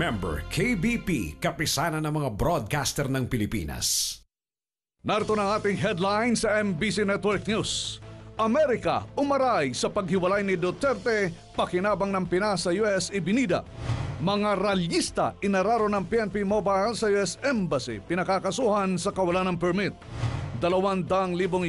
member KBP, kapisanan ng mga broadcaster ng Pilipinas. Narito na ang ating headline sa MBC Network News. Amerika umaray sa paghiwalay ni Duterte, pakinabang ng Pinas sa US ibinida. Mga ralyista inararo ng PNP Mobile sa US Embassy, pinakakasuhan sa kawalan ng permit. 200,000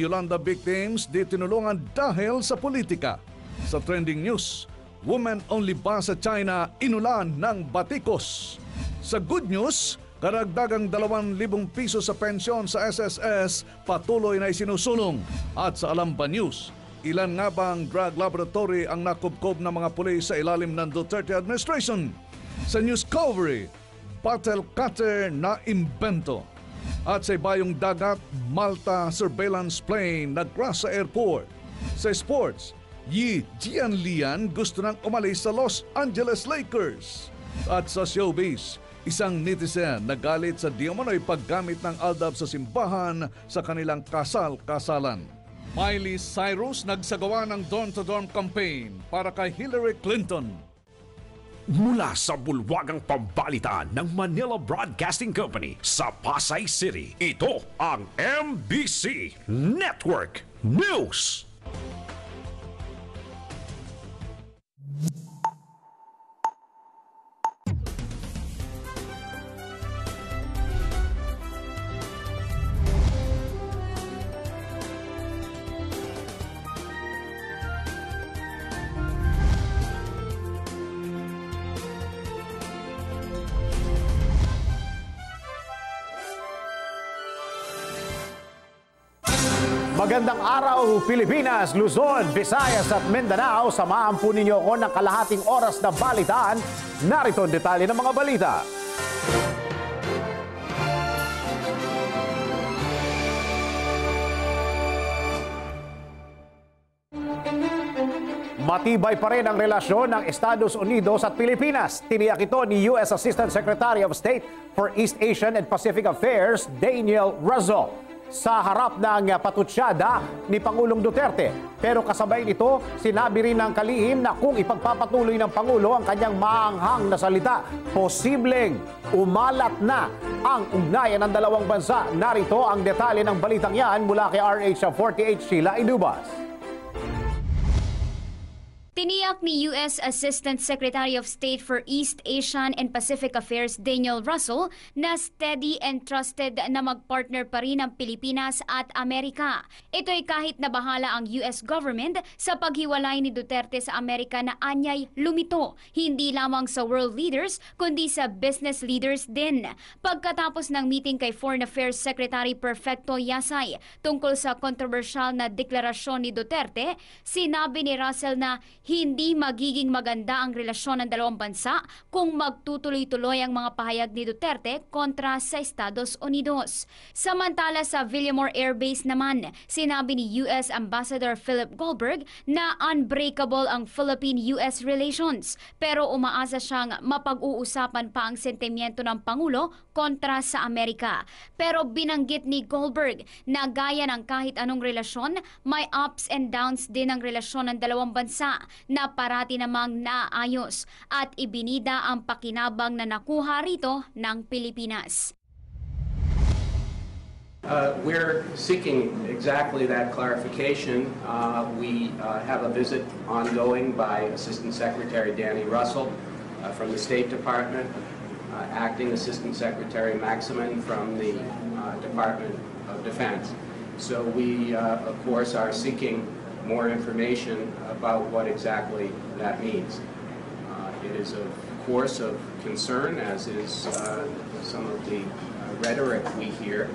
Yolanda victims di tinulungan dahil sa politika. Sa trending news, women-only bus sa China inulan ng batikos. Sa good news, karagdagang 2,000 piso sa pensyon sa SSS patuloy na isinusulong. At sa Alamba News, ilan nga bang drug laboratory ang nakubkob ng mga pulis sa ilalim ng Duterte administration? Sa news coverage, bottle cutter na imbento. At sa ibayong dagat, Malta surveillance plane nag-crash sa airport. Sa sports, Yi Jianlian gusto nang umalis sa Los Angeles Lakers. At sa showbiz, isang netizen nagalit sa diumano'y paggamit ng aldab sa simbahan sa kanilang kasal-kasalan. Miley Cyrus nagsagawa ng door-to-door campaign para kay Hillary Clinton. Mula sa bulwagang pambalitaan ng Manila Broadcasting Company sa Pasay City, ito ang MBC Network News. Magandang araw, Pilipinas, Luzon, Visayas at Mindanao. Samahan po ninyo ako ng kalahating oras na balitaan. Narito ang detalye ng mga balita. Matibay pa rin ang relasyon ng Estados Unidos at Pilipinas. Tiniyak ito ni U.S. Assistant Secretary of State for East Asian and Pacific Affairs, Daniel Razo, sa harap ng patutsyada ni Pangulong Duterte. Pero kasabay nito, sinabi rin ng kalihim na kung ipagpapatuloy ng Pangulo ang kanyang maanghang na salita, posibleng umalat na ang ugnayan ng dalawang bansa. Narito ang detalye ng balitang yan mula kay RH48 Sheila Idubas. Tiniyak ni U.S. Assistant Secretary of State for East Asian and Pacific Affairs Daniel Russell na steady and trusted na magpartner pa rin ang Pilipinas at Amerika. Ito'y kahit na bahala ang U.S. government sa paghiwalay ni Duterte sa Amerika na anyay lumito, hindi lamang sa world leaders kundi sa business leaders din. Pagkatapos ng meeting kay Foreign Affairs Secretary Perfecto Yasay tungkol sa kontrobersyal na deklarasyon ni Duterte, sinabi ni Russell na hindi magiging maganda ang relasyon ng dalawang bansa kung magtutuloy-tuloy ang mga pahayag ni Duterte kontra sa Estados Unidos. Samantala sa Villamor Air Base naman, sinabi ni U.S. Ambassador Philip Goldberg na unbreakable ang Philippine-U.S. relations, pero umaasa siyang mapag-uusapan pa ang sentimiento ng Pangulo kontra sa Amerika. Pero binanggit ni Goldberg na gaya ng kahit anong relasyon, may ups and downs din ang relasyon ng dalawang bansa na parati namang naayos at ibinida ang pakinabang na nakuha rito ng Pilipinas. We're seeking exactly that clarification. We have a visit ongoing by Assistant Secretary Danny Russell from the State Department, Acting Assistant Secretary Maximin from the Department of Defense. So we, of course, are seeking more information about what exactly that means. It is, of course, of concern, as is some of the rhetoric we hear,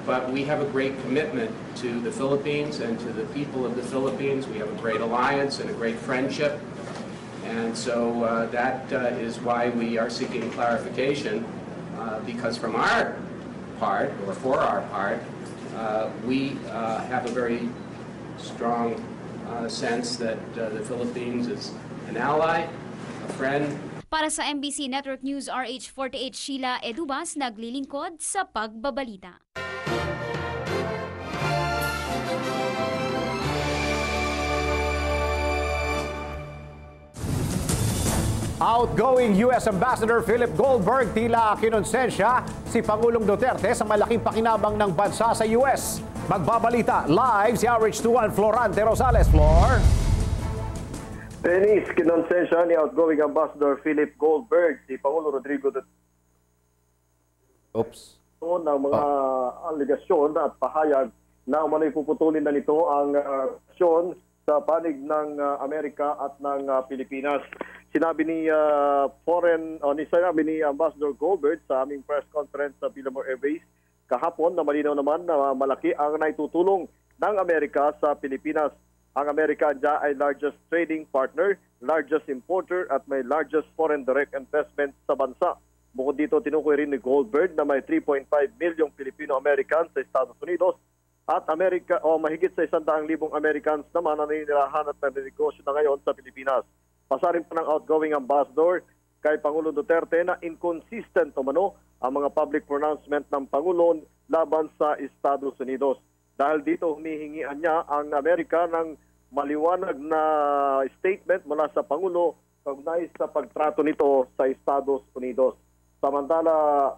but we have a great commitment to the Philippines and to the people of the Philippines. We have a great alliance and a great friendship, and so that is why we are seeking clarification, because from our part, or for our part, we have a very strong sense that the Philippines is an ally, a friend. Para sa MBC Network News, RH48 Sheila Edubas, naglilingkod sa pagbabalita. Outgoing U.S. Ambassador Philip Goldberg tila kinonsensya si Pangulong Duterte sa malaking pakinabang ng bansa sa U.S. Magbabalita live si RH21 Florante Rosales. Flor. Dennis, kinonsensya ni outgoing Ambassador Philip Goldberg si Pangulo Rodrigo Duterte ng mga aligasyon at pahayag na umano'y puputulin na nito ang relasyon sa panig ng Amerika at ng Pilipinas. Sinabi ni Ambassador Goldberg sa aming press conference sa Villamor Air Base kahapon na malinaw naman na malaki ang naitutulong ng Amerika sa Pilipinas. Ang Amerika ay largest trading partner, largest importer at may largest foreign direct investment sa bansa. Bukod dito, tinukoy rin ni Goldberg na may 3.5 milyong Filipino-Americans sa Estados Unidos at mahigit sa 100,000 Americans naman ang ninirahan at nanenegosyo na ngayon sa Pilipinas. Pasarin pa ng outgoing ambassador kay Pangulo Duterte na inconsistent umano ang mga public pronouncement ng Pangulo laban sa Estados Unidos. Dahil dito humihingian niya ang Amerika ng maliwanag na statement mula sa Pangulo kaugnay sa pagtrato nito sa Estados Unidos. Samantala,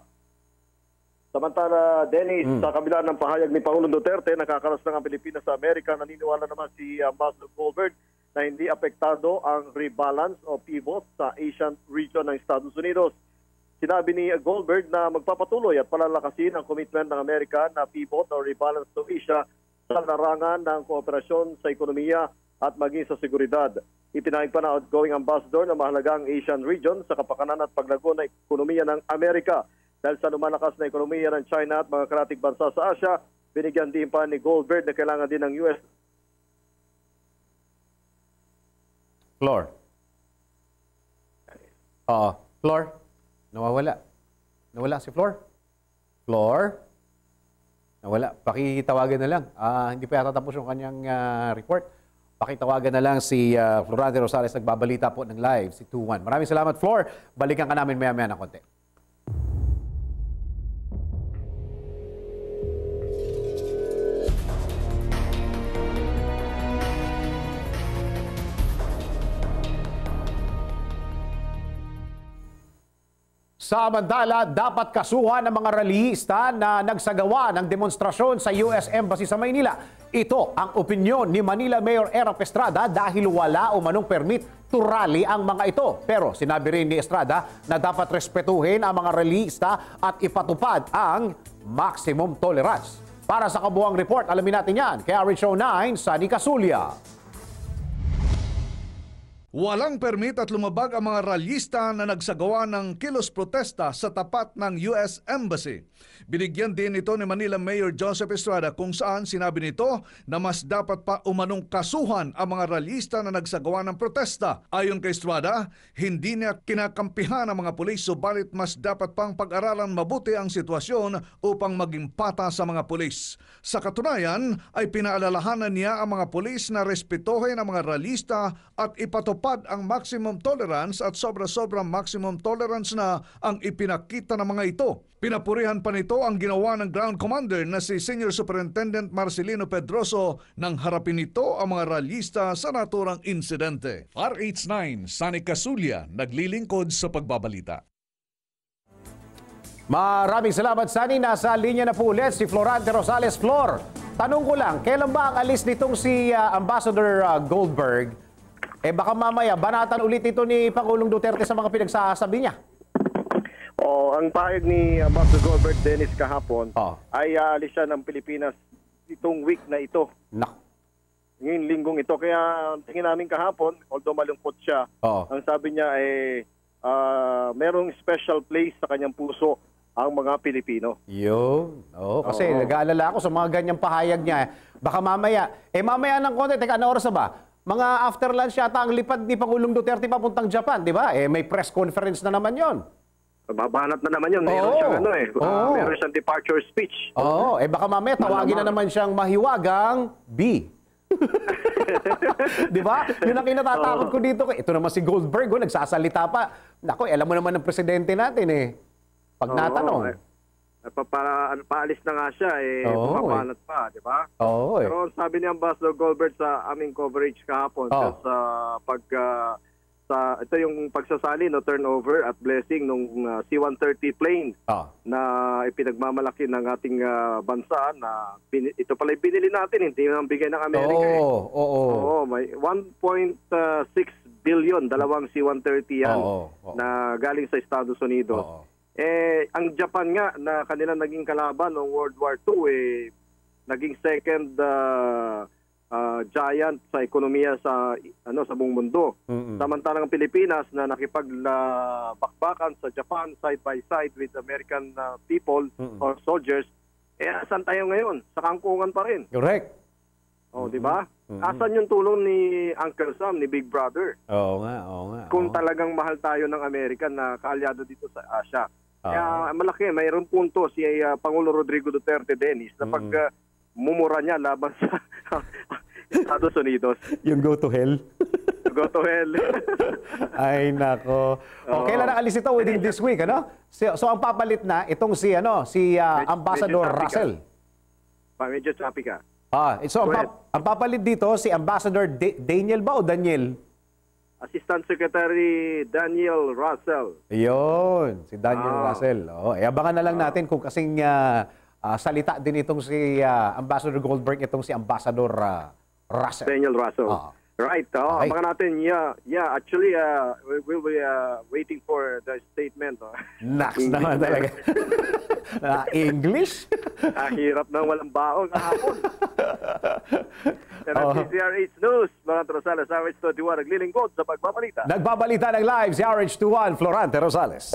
Dennis, sa kabila ng pahayag ni Pangulong Duterte, nakakaras ng ang Pilipinas sa Amerika, naniniwala naman si Ambassador Goldberg na hindi apektado ang rebalance o pivot sa Asian region ng Estados Unidos. Sinabi ni Goldberg na magpapatuloy at palalakasin ang commitment ng Amerika na pivot o rebalance to Asia sa larangan ng kooperasyon sa ekonomiya at maging sa seguridad. Itinahig pa na outgoing ambassador na mahalaga ang Asian region sa kapakanan at paglago ng ekonomiya ng Amerika. Dahil sa lumalakas na ekonomiya ng China at mga karatig bansa sa Asia, binigyan din pa ni Goldberg na kailangan din ng US. Flor. Flor. Nawawala. Nawala si Flor. Flor. Nawala. Pakitawagan na lang. Hindi pa yata tapos yung kanyang report. Pakitawagan na lang si Florante Rosales, nagbabalita po ng live, si 21. Maraming salamat, Flor. Balikan ka namin maya-maya ng konti. Samantala, dapat kasuhan ng mga rallyista na nagsagawa ng demonstrasyon sa US Embassy sa Maynila. Ito ang opinyon ni Manila Mayor Erap Estrada dahil wala umanong permit to rally ang mga ito. Pero sinabi rin ni Estrada na dapat respetuhin ang mga rallyista at ipatupad ang maximum tolerance. Para sa kabuuang report, alamin natin yan kay RH09, Sunny Casulia. Walang permit at lumabag ang mga ralyista na nagsagawa ng kilos protesta sa tapat ng US Embassy. Binigyan din ito ni Manila Mayor Joseph Estrada kung saan sinabi nito na mas dapat pa umanong kasuhan ang mga ralyista na nagsagawa ng protesta. Ayon kay Estrada, hindi niya kinakampihan ang mga pulis subalit mas dapat pang pag-aralan mabuti ang sitwasyon upang maging patas sa mga pulis. Sa katunayan ay pinaalalahanan niya ang mga pulis na respetuhin ang mga ralyista at ipatupad ang maximum tolerance at sobra-sobrang maximum tolerance na ang ipinakita ng mga ito. Pinapurihan pa nito ang ginawa ng ground commander na si Senior Superintendent Marcelino Pedroso nang harapin nito ang mga ralyista sa naturang insidente. RH9, Sunny Casulia, naglilingkod sa pagbabalita. Maraming salamat, Sunny. Nasa linya na po ulit si Florante Rosales. Flor, tanong ko lang, kailan ba ang alis nitong si Ambassador Goldberg? Baka mamaya, banatan ulit ito ni Pangulong Duterte sa mga pinagsasabi niya. Ang pahayag ni Ambassador Goldberg Dennis kahapon ay alis siya ng Pilipinas itong week na ito. Ngayong linggong ito. Kaya tingin namin kahapon, although malungkot siya, ang sabi niya ay merong special place sa kanyang puso ang mga Pilipino. Yun. Kasi nag-aalala ako sa mga ganyang pahayag niya. Baka mamaya, mamaya ng konti, teka, ano oras na ba? Mga after lunch yata ang lipad ni Pangulong Duterte papuntang Japan, di ba? May press conference na naman yon. Babanat na naman yun. Meron siyang meron siyang departure speech. Baka mamaya tawagin na naman siyang mahiwagang B. Di ba? Yun ang kinatatakot ko dito. Ito naman si Goldberg, nagsasalita pa. Nako, alam mo naman ng presidente natin pag natanong. Paalis na nga siya, pumapalat pa, di ba? Pero sabi ni Ambassador Goldberg sa aming coverage kahapon sa ito yung pagsasali no turnover at blessing nung C-130 plane na ipinagmamalaki ng ating bansa na ito pala binili natin, hindi nang bigay ng Amerika. Oo, may 1.6 billion dalawang C-130 yan na galing sa Estados Unidos. Ang Japan nga na kanilang naging kalaban noong World War II naging second giant sa ekonomiya sa buong mundo. Samantalang ang Pilipinas na nakipagbakbakan sa Japan side by side with American people or soldiers, asan tayo ngayon? Sa kangkungan pa rin. Correct. Di ba? Asan yung tulong ni Uncle Sam, ni Big Brother? Oo nga. Kung talagang mahal tayo ng Amerika na kaalyado dito sa Asia. Kaya malaki, mayroon punto si Pangulo Rodrigo Duterte Dennis na pag mumura niya laban sa Estados Unidos. Yung go to hell? Go to hell. Ay, nako. Kailan nakalis ito within this week, ano? So ang papalit na, itong si Ambassador Russell. Medyo choppy ka. So ang papalit dito, si Ambassador Daniel ba o Daniel? Assistant Secretary Daniel Russell. Yun, si Daniel Russell. Abangan na lang natin kung kasing salita din itong si Ambassador Goldberg, itong si Ambassador Russell. Daniel Russell. Right. Okay. Abangan natin. Yeah. Actually, we'll be waiting for the statement. Naks naman talaga. English? Hirap na walang baon kahapon. PCRH News, mga Rosales, RH21, naglilingkod sa pagbabalita. Nagbabalita ng live si RH21, Florante Rosales.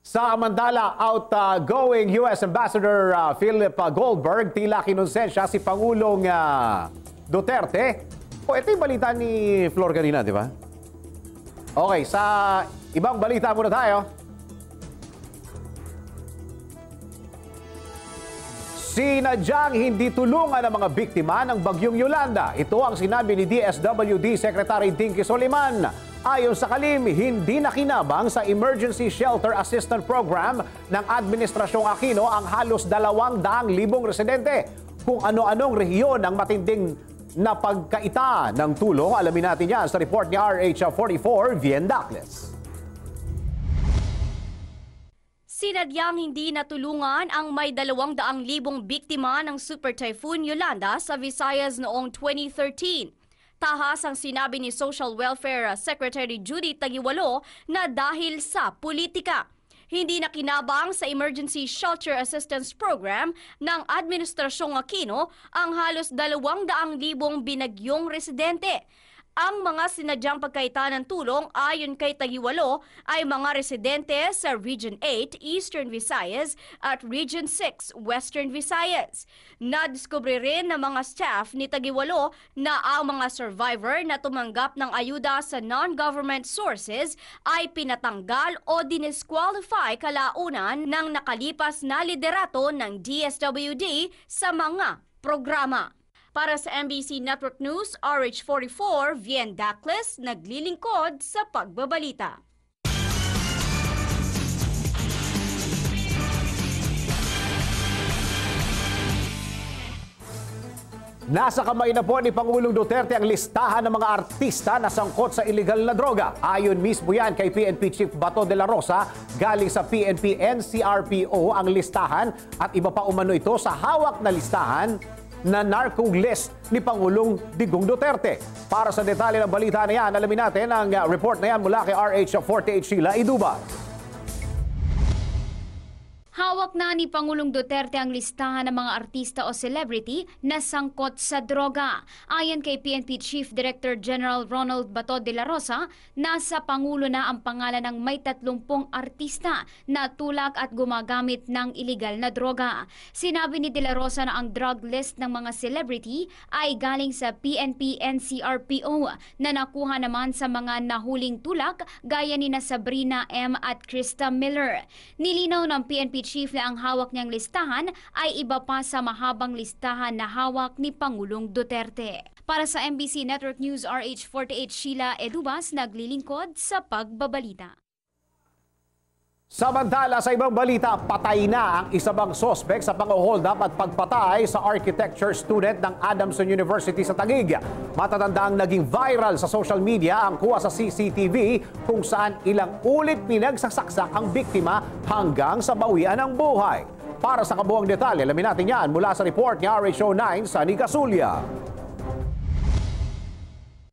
Sa Mandala, outgoing U.S. Ambassador Philip Goldberg, tila kinonsensya si Pangulong Duterte. Ito yung balita ni Flor kanina, di ba? Okay, sa ibang balita muna tayo. Sinadyang hindi tulungan ang mga biktima ng Bagyong Yolanda. Ito ang sinabi ni DSWD Secretary Dinky Soliman. Ayon sa kalim, hindi nakinabang sa Emergency Shelter Assistance Program ng Administrasyong Aquino ang halos 200,000 residente. Kung ano-anong rehiyon ang matinding napagkaita ng tulong, alamin natin yan sa report ni RH44, Vien Dacles. Sinadyang hindi natulungan ang may 200,000 biktima ng Super Typhoon Yolanda sa Visayas noong 2013. Tahas ang sinabi ni Social Welfare Secretary Judy Tagiwalo na dahil sa politika. Hindi nakinabang sa Emergency Shelter Assistance Program ng Administrasyong Aquino ang halos 200,000 binagyong residente. Ang mga sinadyang pagkaita ng tulong ayon kay Tagiwalo ay mga residente sa Region 8, Eastern Visayas at Region 6, Western Visayas. Nadiskubre rin ng mga staff ni Tagiwalo na ang mga survivor na tumanggap ng ayuda sa non-government sources ay pinatanggal o dinisqualify kalaunan ng nakalipas na liderato ng DSWD sa mga programa. Para sa MBC Network News, RH44, Vien Dacles, naglilingkod sa pagbabalita. Nasa kamay na po ni Pangulong Duterte ang listahan ng mga artista na sangkot sa iligal na droga. Ayon mismo yan kay PNP Chief Bato de la Rosa, galing sa PNP NCRPO ang listahan at iba pa umano ito sa hawak na listahan na narco list ni Pangulong Digong Duterte. Para sa detalye ng balita na yan, alamin natin ang report na yan mula kay RH48 Sheila Iduba. Hawak na ni Pangulong Duterte ang listahan ng mga artista o celebrity na sangkot sa droga. Ayon kay PNP Chief Director General Ronald Bato de la Rosa, nasa Pangulo na ang pangalan ng may 30 artista na tulak at gumagamit ng iligal na droga. Sinabi ni de la Rosa na ang drug list ng mga celebrity ay galing sa PNP NCRPO na nakuha naman sa mga nahuling tulak gaya ni na Sabrina M. at Krista Miller. Nilinaw ng PNP Chief na ang hawak niyang listahan ay iba pa sa mahabang listahan na hawak ni Pangulong Duterte. Para sa MBC Network News, RH48 48 Sheila Edubas, naglilingkod sa pagbabalita. Samantala sa ibang balita, patay na ang isa pang sospek sa pang-hold up at pagpatay sa architecture student ng Adamson University sa Taguig. Matatandang naging viral sa social media ang kuha sa CCTV kung saan ilang ulit pinagsasaksak ang biktima hanggang sa bawian ng buhay. Para sa kabuang detalye, alamin natin yan mula sa report ni RHO9 Sunny Casulia.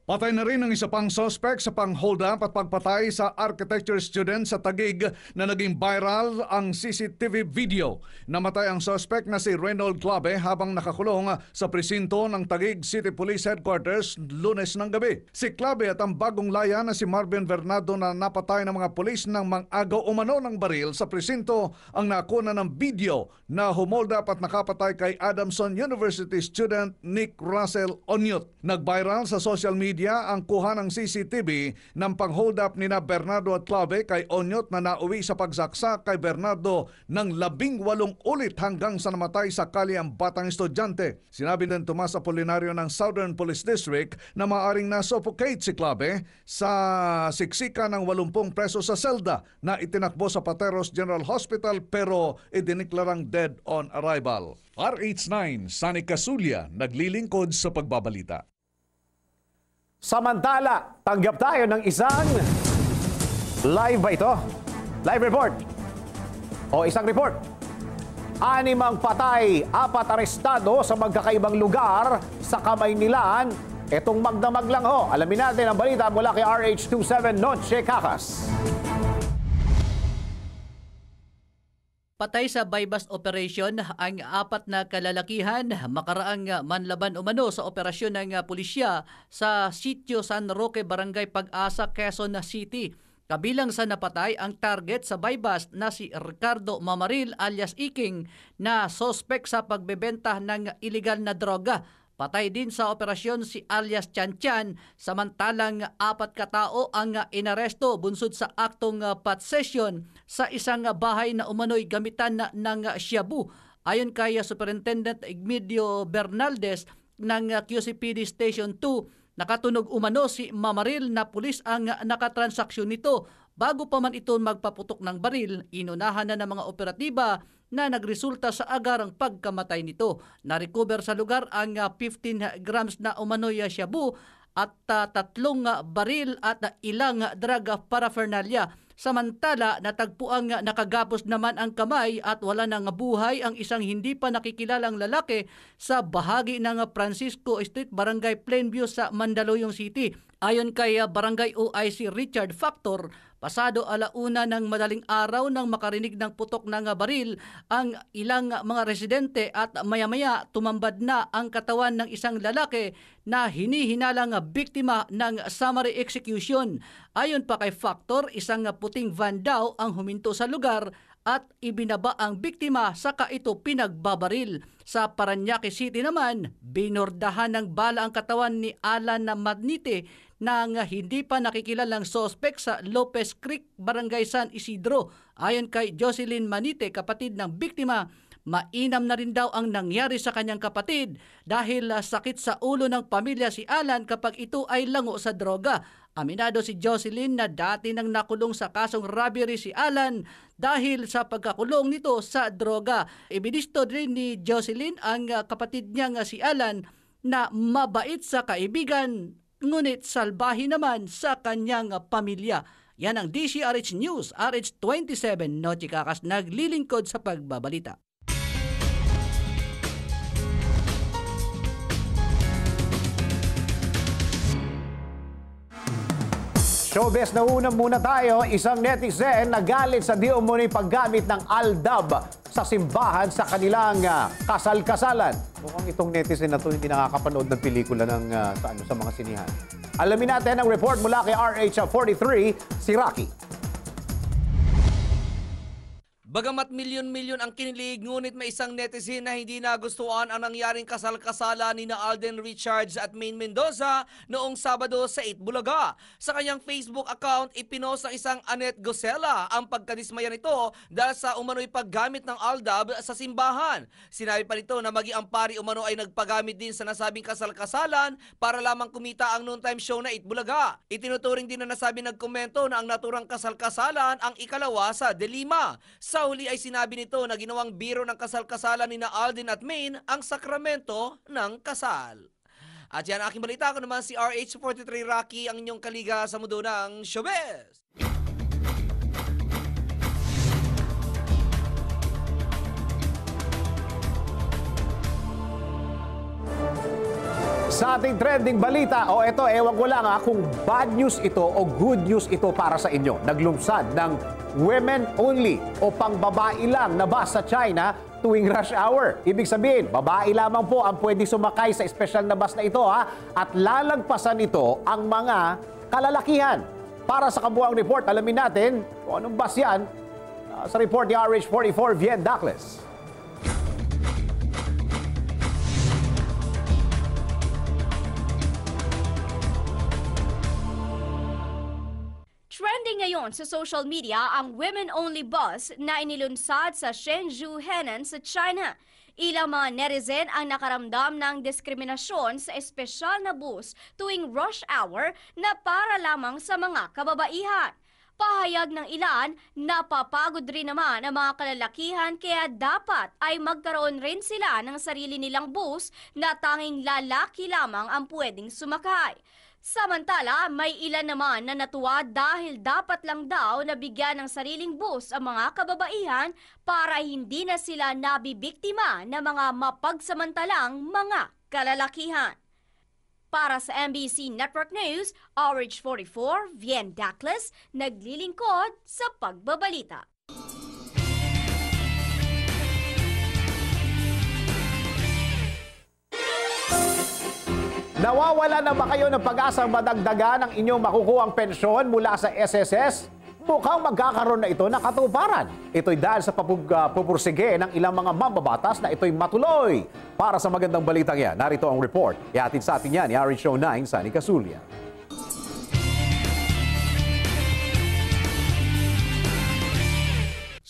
Patay na rin ang isa pang suspect sa pang-hold up at pagpatay sa architecture student sa Taguig na naging viral ang CCTV video. Namatay ang suspect na si Reynold Clave habang nakakulong sa presinto ng Taguig City Police Headquarters Lunes ng gabi. Si Clave at ang bagong laya na si Marvin Bernardo na napatay ng mga pulis ng mang-agaw umano ng baril sa presinto ang nakuna ng video na humold up at nakapatay kay Adamson University student Nick Russell Onyot. Nag-viral sa social media ang kuha ng CCTV ng pang-hold up ni Bernardo at Clave kay Onyot na nauwi sa pagsaksak kay Bernardo ng 18 ulit hanggang sa namatay sa kali ang batang estudyante. Sinabi din Tomas Apolinario ng Southern Police District na maaring na-suffocate si Clave sa siksika ng 80 preso sa selda na itinakbo sa Pateros General Hospital pero idiniklarang dead on arrival. RH9 Sunny Casulia naglilingkod sa pagbabalita. Samantala, tanggap tayo ng isang live ba ito? Live report. O isang report. 6 ang patay, 4 arestado sa magkakaibang lugar sa Kamaynilan. Itong magdamag lang ho. Alamin natin ang balita mula kay RH27 Noche Cacas. Patay sa bypass operation ang 4 na kalalakihan makaraang manlaban umano sa operasyon ng pulisya sa Sitio San Roque, Barangay Pag-asa, Quezon City. Kabilang sa napatay ang target sa bypass na si Ricardo Mamaril alias Iking na sospek sa pagbebenta ng iligal na droga. Patay din sa operasyon si alias Chanchan, samantalang 4 katao ang inaresto bunsod sa aktong possession sa isang bahay na umano'y gamitan ng shabu. Ayon kay Superintendent Igmedio Bernaldez ng QCPD Station 2, nakatunog umano si Mamaril na pulis ang nakatransaksyon nito. Bago pa man ito magpaputok ng baril, inunahan na ng mga operatiba na nagresulta sa agarang pagkamatay nito. Na-recover sa lugar ang 15 grams na umano'y shabu at 3 baril at ilang drug paraphernalia. Samantala, natagpuang nakagapos naman ang kamay at wala nang buhay ang isang hindi pa nakikilalang lalaki sa bahagi ng Francisco Street, Barangay Plainview sa Mandaluyong City. Ayon kay Barangay OIC Richard Factor, pasado 1:00 ng madaling araw nang makarinig ng putok ng baril ang ilang mga residente at maya-maya tumambad na ang katawan ng isang lalaki na hinihinalang biktima ng summary execution. Ayon pa kay Factor, isang puting van daw ang huminto sa lugar at ibinaba ang biktima saka ito pinagbabaril. Sa Parañaque City naman, binordahan ng bala ang katawan ni Alan Madnite ng hindi pa nakikilalang sospek sa Lopez Creek, Barangay San Isidro. Ayon kay Jocelyn Manite, kapatid ng biktima, mainam na rin daw ang nangyari sa kanyang kapatid dahil sakit sa ulo ng pamilya si Alan kapag ito ay lango sa droga. Aminado si Jocelyn na dati nang nakulong sa kasong robbery si Alan dahil sa pagkakulong nito sa droga. Ibinisto rin ni Jocelyn ang kapatid niyang si Alan na mabait sa kaibigan, ngunit salbahe naman sa kanyang pamilya. Yan ang DCRH News, RH27 Noche Cacas, naglilingkod sa pagbabalita. Showbiz na una muna tayo. Isang netizen nagalit sa di umano'y paggamit ng aldab sa simbahan sa kanilang kasal-kasalan. Mukhang itong netizen na to hindi nakakapanood ng pelikula ng, sa mga sinihan. Alamin natin ang report mula kay RH43, si Rocky. Bagamat milyon-milyon ang kinilig, ngunit may isang netizen na hindi nagustuhan ang nangyaring kasal-kasala ni Alden Richards at Maine Mendoza noong Sabado sa Itbulaga. Sa kanyang Facebook account, ipinost ng isang Annette Gosela ang pagkadismaya nito dahil sa umano'y paggamit ng aldab sa simbahan. Sinabi pa nito na maging ang pari umano ay nagpagamit din sa nasabing kasal-kasalan para lamang kumita ang noontime show na Itbulaga. Itinuturing din na nasabi nagkomento na ang naturang kasal-kasalan ang ikalawa sa Delima. Sa huli ay sinabi nito na ginawang biro ng kasal-kasalan ni Alden at Maine ang sakramento ng kasal. At yan aking balita. Ako naman si RH43 Rocky, ang inyong kaliga sa mundo ng showbiz. Sa ating trending balita, eto, ewan ko lang kung bad news ito o good news ito para sa inyo. Naglunsad ng women only o pangbabae lang na bus sa China tuwing rush hour. Ibig sabihin, babae lamang po ang pwede sumakay sa special na bus na ito at lalagpasan ito ang mga kalalakihan. Para sa kabuang report, alamin natin kung anong bus yan sa report ni RH44 Vien Dacles. Trending ngayon sa social media ang women-only bus na inilunsad sa Shenzhou, Henan sa China. Ilang mga netizen ang nakaramdam ng diskriminasyon sa espesyal na bus tuwing rush hour na para lamang sa mga kababaihan. Pahayag ng ilan, napapagod rin naman ang mga kalalakihan kaya dapat ay magkaroon rin sila ng sarili nilang bus na tanging lalaki lamang ang pwedeng sumakay. Samantala, may ilan naman na natuwa dahil dapat lang daw na bigyan ng sariling bus ang mga kababaihan para hindi na sila nabibiktima ng mga mapagsamantalang mga kalalakihan. Para sa MBC Network News, RH44 Vien Dacles, naglilingkod sa pagbabalita. Nawawala na ba kayo ng pag-asang madagdagan ang inyong makukuhang pensyon mula sa SSS? Mukhang magkakaroon na ito ng katuparan. Ito'y dahil sa pupursige ng ilang mga mambabatas na ito'y matuloy. Para sa magandang balitang yan, narito ang report. Ihatid sa atin yan ni RH 9, Sunny Casulia.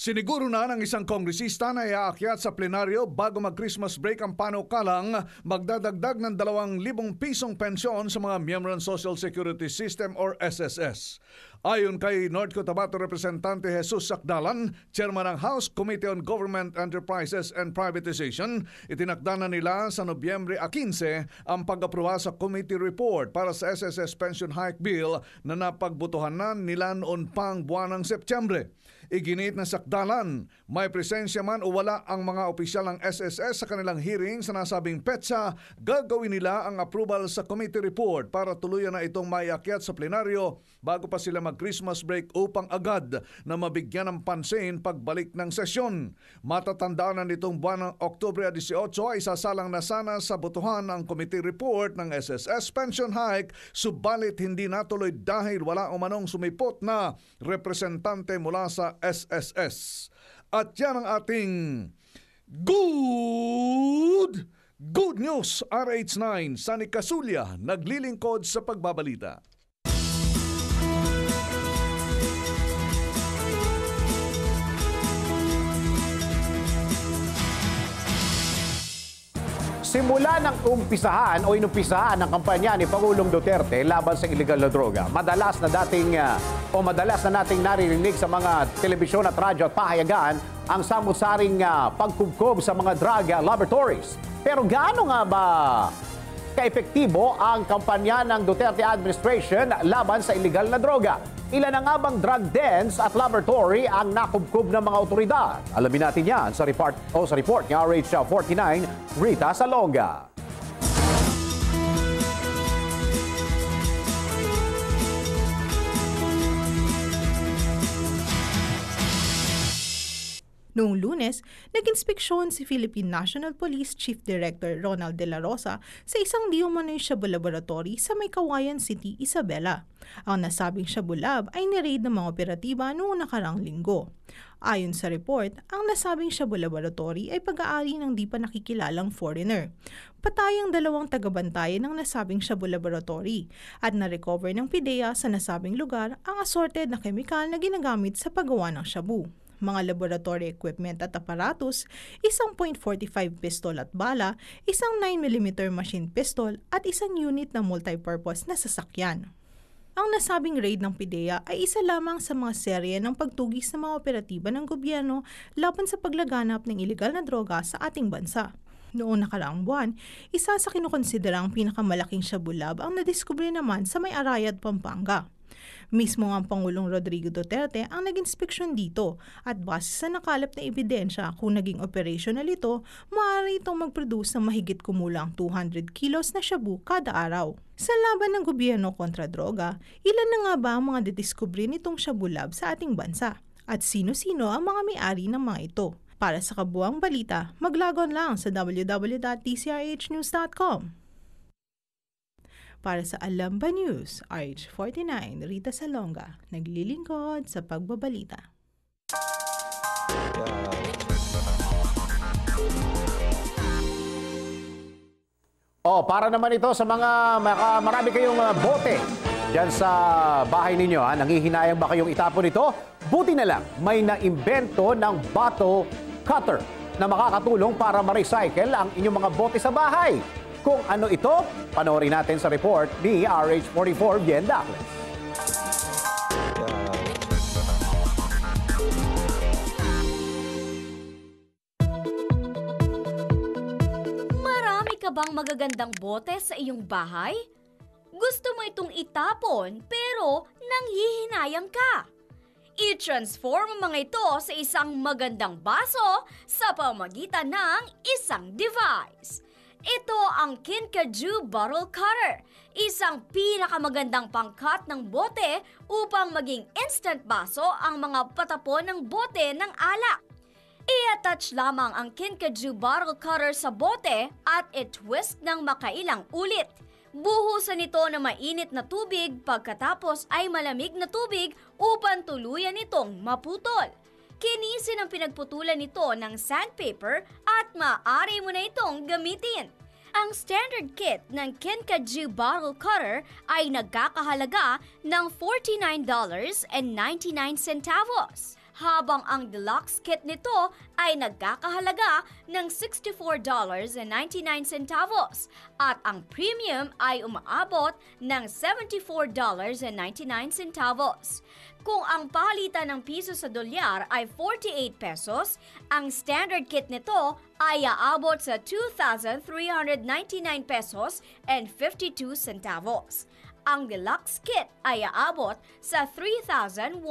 Siniguro na ng isang kongresista na iaakyat sa plenaryo bago mag-Christmas break ang panukalang magdadagdag ng 2,000 pisong pensyon sa mga miyembro ng Social Security System or SSS. Ayon kay North Cotabato Representante Jesus Sacdalan, Chairman ng House Committee on Government Enterprises and Privatization, itinakda na nila sa Nobyembre 15 ang pag-aproba sa committee report para sa SSS Pension Hike Bill na napagbutuhan na nila noon pang buwan ng Setyembre. Iginit na Sacdalan, may presensya man o wala ang mga opisyal ng SSS sa kanilang hearing sa nasabing petsa, gagawin nila ang approval sa committee report para tuluyan na itong maiakyat sa plenaryo bago pa sila mag-Christmas break upang agad na mabigyan ng pansin pagbalik ng sesyon. Matatandaan na nitong buwan ng Oktubre 18 ay sasalang na sana sa botohan ang committee report ng SSS pension hike, subalit hindi natuloy dahil wala umanong sumipot na representante mula sa SSS. At yan ang ating good news. RH9, Sunny Casulia, naglilingkod sa pagbabalita. Simula ng umpisahan o inumpisahan ng kampanya ni Pangulong Duterte laban sa iligal na droga, madalas na nating naririnig sa mga telebisyon at radyo at pahayagan ang samut-saring pagkubkob sa mga drug laboratories. Pero gaano nga ba kaepektibo ang kampanya ng Duterte administration laban sa iligal na droga? Ilan na nga bang drug dens at laboratory ang nakubkob ng mga otoridad? Alamin natin yan sa report ni RH49, Rita Salonga. Noong Lunes, nag-inspeksyon si Philippine National Police Chief Director Ronald De La Rosa sa isang di umano'y Shabu Laboratory sa May Kawayan City, Isabela. Ang nasabing Shabu Lab ay ni-raid ng mga operatiba noong nakarang linggo. Ayon sa report, ang nasabing Shabu Laboratory ay pag-aari ng di pa nakikilalang foreigner. Patayang 2 tagabantayan ng nasabing Shabu Laboratory at na-recover ng PIDEA sa nasabing lugar ang assorted na kemikal na ginagamit sa paggawa ng shabu. Mga laboratory equipment at aparatus, isang .45 pistol at bala, isang 9mm machine pistol at isang unit na multipurpose na sasakyan. Ang nasabing raid ng PIDEA ay isa lamang sa mga serye ng pagtugis ng mga operatiba ng gobyerno laban sa paglaganap ng ilegal na droga sa ating bansa. Noong nakaraang buwan, isa sa kinukonsiderang pinakamalaking shabu lab ang nadiskubre naman sa May Arayat, Pampanga. Mismo ang Pangulong Rodrigo Duterte ang nag-inspeksyon dito at base sa nakalap na ebidensya kung naging operational ito, maaari itong mag-produce ng mahigit kumulang 200 kilos na shabu kada araw. Sa laban ng gobyerno kontra droga, ilan na nga ba ang mga didiskubre nitong shabu lab sa ating bansa? At sino-sino ang mga may-ari ng mga ito? Para sa kabuuang balita, maglagon lang sa www.tcrhnews.com. Para sa Alam Ba News, RH49, Rita Salonga, naglilingkod sa pagbabalita. Para naman ito sa mga marami kayong bote dyan sa bahay ninyo. Nanghihinayang ba kayong itapon ito? Buti na lang, may naimbento ng bottle cutter na makakatulong para ma-recycle ang inyong mga bote sa bahay. Kung ano ito, panoorin natin sa report ni RH44 Bien Dacles. Marami ka bang magagandang bote sa iyong bahay? Gusto mo itong itapon pero nanghihinayang ka. I-transform ang mga ito sa isang magandang baso sa pamamagitan ng isang device. Ito ang Kinkajou Bottle Cutter, isang pinakamagandang pangkat ng bote upang maging instant baso ang mga patapon ng bote ng alak. I-attach lamang ang Kinkajou Bottle Cutter sa bote at i-twist ng makailang ulit. Buhusan ito ng mainit na tubig pagkatapos ay malamig na tubig upang tuluyan itong maputol. Kinisin ang pinagputulan nito ng sandpaper at maaari mo na itong gamitin. Ang standard kit ng Kinkajou Bottle Cutter ay nagkakahalaga ng $49.99, habang ang deluxe kit nito ay nagkakahalaga ng $64.99 at ang premium ay umaabot ng $74.99. Kung ang palitan ng piso sa dolyar ay 48 pesos, ang standard kit nito ay aabot sa 2,399 pesos and 52 centavos. Ang deluxe kit ay aabot sa 3,119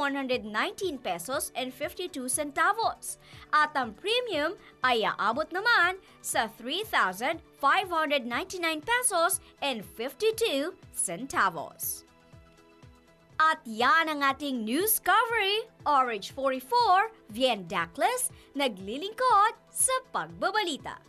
pesos and 52 centavos. At ang premium ay aabot naman sa 3,599 pesos and 52 centavos. At yan ang ating news coverage. RH44, Bien Dacles, naglilingkod sa pagbabalita.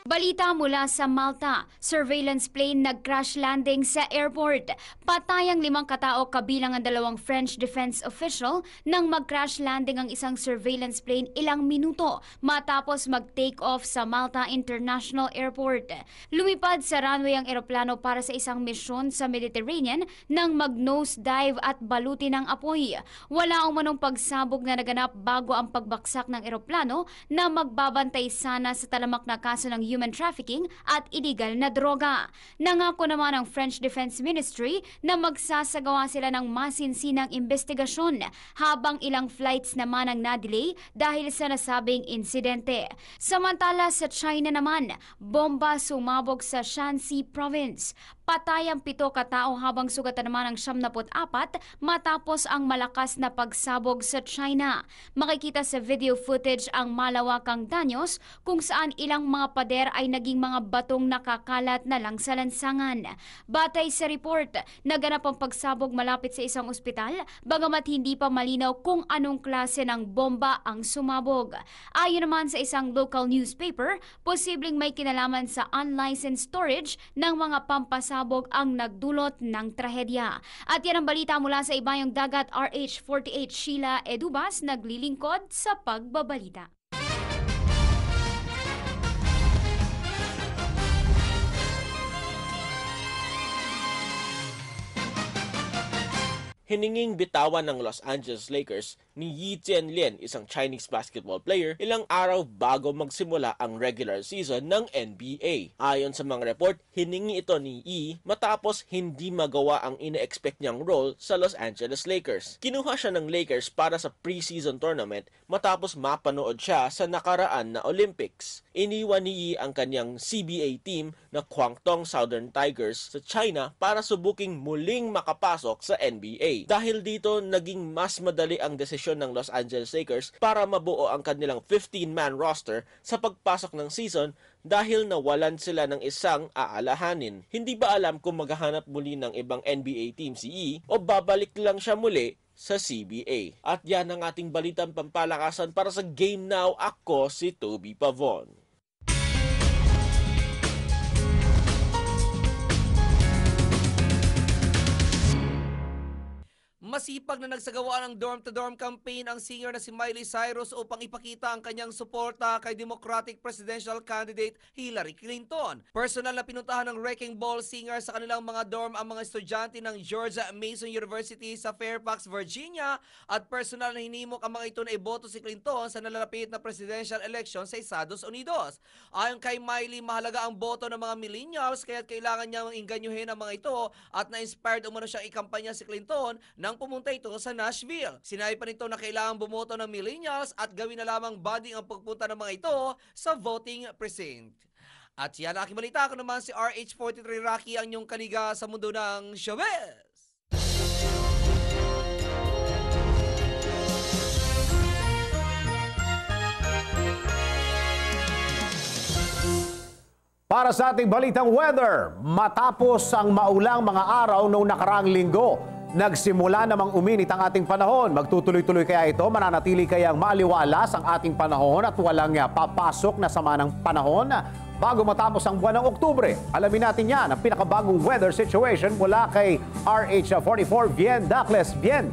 Balita mula sa Malta, surveillance plane nag-crash landing sa airport. Patay ang 5 katao kabilang ang 2 French defense official nang mag-crash landing ang isang surveillance plane ilang minuto matapos mag-take off sa Malta International Airport. Lumipad sa runway ang eroplano para sa isang misyon sa Mediterranean nang mag-nose dive at balutin ng apoy. Wala umanong pagsabog na naganap bago ang pagbaksak ng eroplano na magbabantay sana sa talamak na kaso ng human trafficking at illegal na droga. Nangako naman ang French Defense Ministry na magsasagawa sila ng masinsinang investigasyon habang ilang flights naman ang na-delay dahil sa nasabing insidente. Samantala sa China naman, bomba sumabog sa Shanxi Province. Patay ang 7 katao habang sugatan naman ang 74 matapos ang malakas na pagsabog sa China. Makikita sa video footage ang malawakang danyos kung saan ilang mga pader ay naging mga batong nakakalat na lang sa lansangan. Batay sa report, naganap ang pagsabog malapit sa isang ospital, bagamat hindi pa malinaw kung anong klase ng bomba ang sumabog. Ayon naman sa isang local newspaper, posibleng may kinalaman sa unlicensed storage ng mga pampasabog ang nagdulot ng trahedya. At yan ang balita mula sa Ibayong Dagat. RH48 Sheila Edubas naglilingkod sa pagbabalita. Hininging bitawan ng Los Angeles Lakers ni Yi Jianlian, isang Chinese basketball player, ilang araw bago magsimula ang regular season ng NBA. Ayon sa mga report, hiningi ito ni Yi matapos hindi magawa ang ine-expect niyang role sa Los Angeles Lakers. Kinuha siya ng Lakers para sa preseason tournament matapos mapanood siya sa nakaraan na Olympics. Iniwan ni Yi ang kanyang CBA team na Guangdong Southern Tigers sa China para subuking muling makapasok sa NBA. Dahil dito, naging mas madali ang desisyon ng Los Angeles Lakers para mabuo ang kanilang 15-man roster sa pagpasok ng season dahil nawalan sila ng isang aalahanin. Hindi ba alam kung maghahanap muli ng ibang NBA team si Yi o babalik lang siya muli sa CBA? At yan ang ating balitang pampalakasan para sa Game Now. Ako si Toby Pavon. Masipag na nagsagawa ng dorm-to-dorm campaign ang singer na si Miley Cyrus upang ipakita ang kanyang suporta kay Democratic Presidential Candidate Hillary Clinton. Personal na pinuntahan ng Wrecking Ball singer sa kanilang mga dorm ang mga estudyante ng Georgia Mason University sa Fairfax, Virginia, at personal na hinimok ang mga ito na iboto si Clinton sa nalalapit na presidential election sa Estados Unidos. Ayon kay Miley, mahalaga ang boto ng mga millennials kaya't kailangan niyang inganyuhin ang mga ito at na-inspired umano siyang ikampanya si Clinton nang pumunta ito sa Nashville. Sinabi pa nito na kailangan bumoto ng millennials at gawin na lamang banding ang pagpunta ng mga ito sa voting precinct. At yan ang aking balita. Ako naman si RH43 Rocky, ang inyong kaliga sa mundo ng showbiz. Para sa ating balitang weather, matapos ang maulang mga araw noong nakaraang linggo, nagsimula namang uminit ang ating panahon. Magtutuloy-tuloy kaya ito? Mananatili kayang maliwalas ang ating panahon at walang papasok na sama ng panahon bago matapos ang buwan ng Oktubre? Alamin natin yan, ang pinakabagong weather situation mula kay RH44 Bien Dacles. Bien.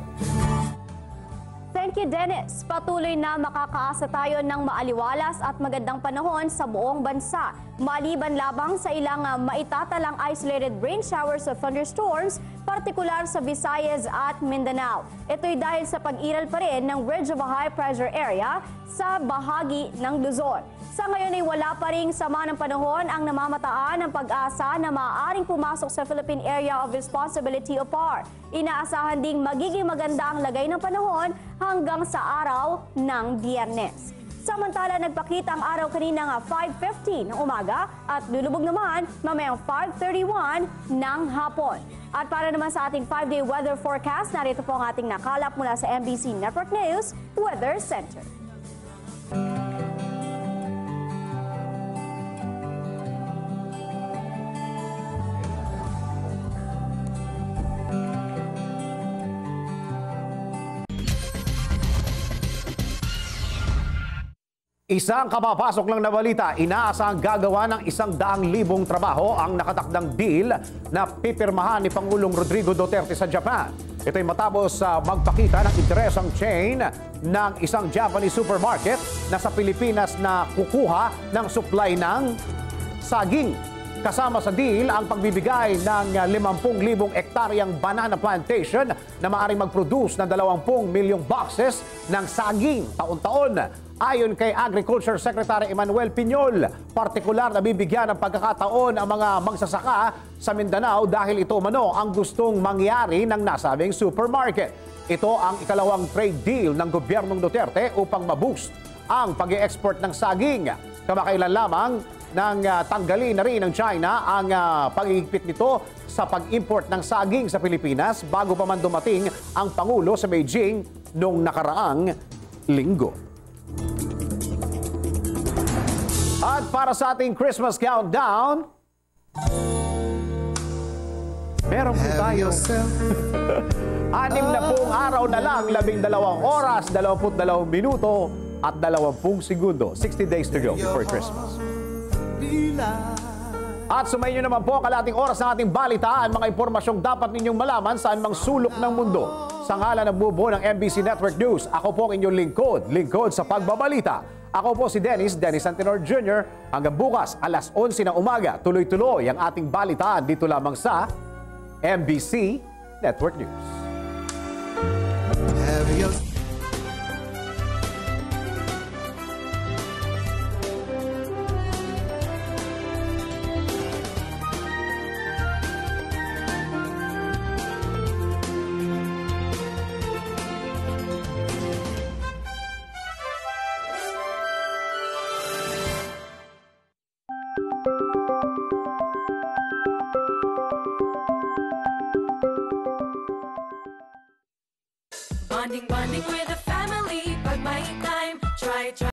Thank you, Dennis. Patuloy na makakaasa tayo ng maaliwalas at magandang panahon sa buong bansa. Maliban labang sa ilang maitatalang isolated rain showers o thunderstorms, partikular sa Visayas at Mindanao. Ito'y dahil sa pag-iral pa rin ng Ridge of a High Pressure Area sa bahagi ng Luzon. Sa ngayon ay wala pa ring sama ng panahon ang namamataan ng pag-asa na maaaring pumasok sa Philippine Area of Responsibility o PAR. Inaasahan ding magiging maganda ang lagay ng panahon hanggang sa araw ng Biyernes. Samantala, nagpakita ang araw kaninang 5:50 ng umaga at lulubog naman mamayang 5:31 ng hapon. At para naman sa ating 5-day weather forecast, narito po ang ating nakalap mula sa MBC Network News Weather Center. Isang kapapasok lang na balita, inaasang gagawa ng 100,000 trabaho ang nakatakdang deal na pipirmahan ni Pangulong Rodrigo Duterte sa Japan. Ito'y matapos magpakita ng interesang chain ng isang Japanese supermarket na sa Pilipinas na kukuha ng supply ng saging. Kasama sa deal ang pagbibigay ng 50,000 hektaryang banana plantation na maaaring mag-produce ng 20 milyong boxes ng saging taon-taon. Ayon kay Agriculture Secretary Emmanuel Piñol, partikular na bibigyan ng pagkakataon ang mga magsasaka sa Mindanao dahil ito umano ang gustong mangyari ng nasabing supermarket. Ito ang ikalawang trade deal ng gobyernong Duterte upang maboost ang pag-e-export ng saging. Kamakailan lamang nang tanggalin na rin ng China ang pag-iigpit nito sa pag-import ng saging sa Pilipinas bago pa man dumating ang Pangulo sa Beijing noong nakaraang linggo. At para sa ating Christmas countdown, meron po tayo 60 araw na lang, 12 oras, 22 minuto at 20 segundo. 60 days to go before Christmas. At sumayin nyo naman po kalating oras ng ating balitaan, mga impormasyong dapat ninyong malaman saan mang sulok ng mundo. Sa ngalan ng bubuo ng MBC Network News, ako po ang inyong lingkod sa pagbabalita. Ako po si Dennis Santinor Jr. Hanggang bukas, alas 11 ng umaga, tuloy-tuloy ang ating balitaan dito lamang sa MBC Network News. Bonding with a